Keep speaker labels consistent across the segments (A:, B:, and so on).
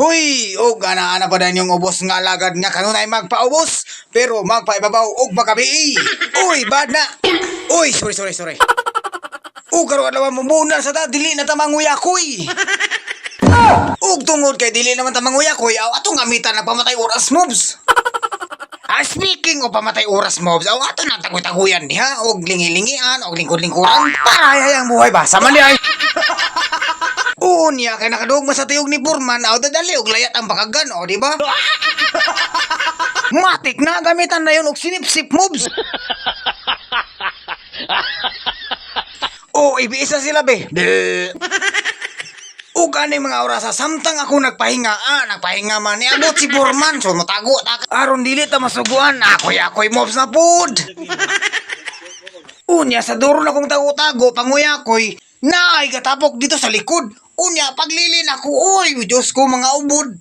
A: Huy, og ana pa dan yung ubos nga lagad nga kanunay magpaubos, pero magpaibabaw og magabi. Uy, bad na. Uy, sorry. Og karon adlaw mo muna sa ta dili na ta manguyakoy. Og tungod kay dili naman ta manguyakoy, aw atong gamitan na pamatay oras moves. Speaking of pamatay oras mobs, aw ato na tagoy-taguyan diha og lingi-lingian og lingkod-lingkuran para hayang buhay ba sama di ay. Unya kay nakadugma sa tuyog ni Purman aw dadali og layat ang bakagan o di ba? Matik na gamitan na yun og sinip-sip moves. Ibiisa sila be. O gani mga oras samtang ako nagpahinga man ni abot si Purman so matago ta aron dili ta masuguan akoy mobs na pud. Unya sa duro na kong tago panguyakoy naay gatapok dito sa likod. Unya paglilin ako oy Diyos ko mga ubod.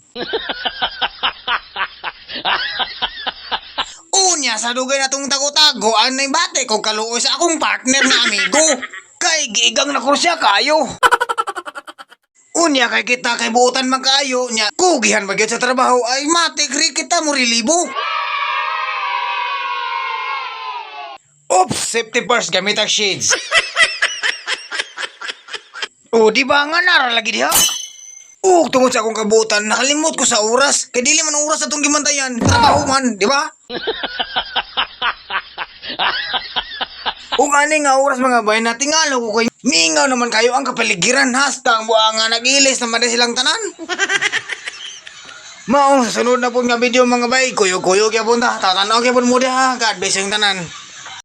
A: Unya sa dugay na tong tago anay bate kong kaluoy sa akong partner na amigo kay giigang na ko siya kayo. Unya kay kita kay buutan magkaayo nya kugihan magyud sa trabaho ay matigri kita mo relibo. Oops, safety first gamit ang shades. Di ba nga nara lagi diha? Tungod sa akong kabuutan nakalimot ko sa oras kay dili man ang oras atong gimantayan trabaho man, di ba? Kung ani nga oras mga bay na tingalo ko kay mingaw naman kayo ang kapaligiran hasta ang buanga nagilis naman din silang tanan. Maong sa sunod na po nga video mga bay kuyo-kuyo kaya punta tatanaw kaya po mo diha God bless yung tanan.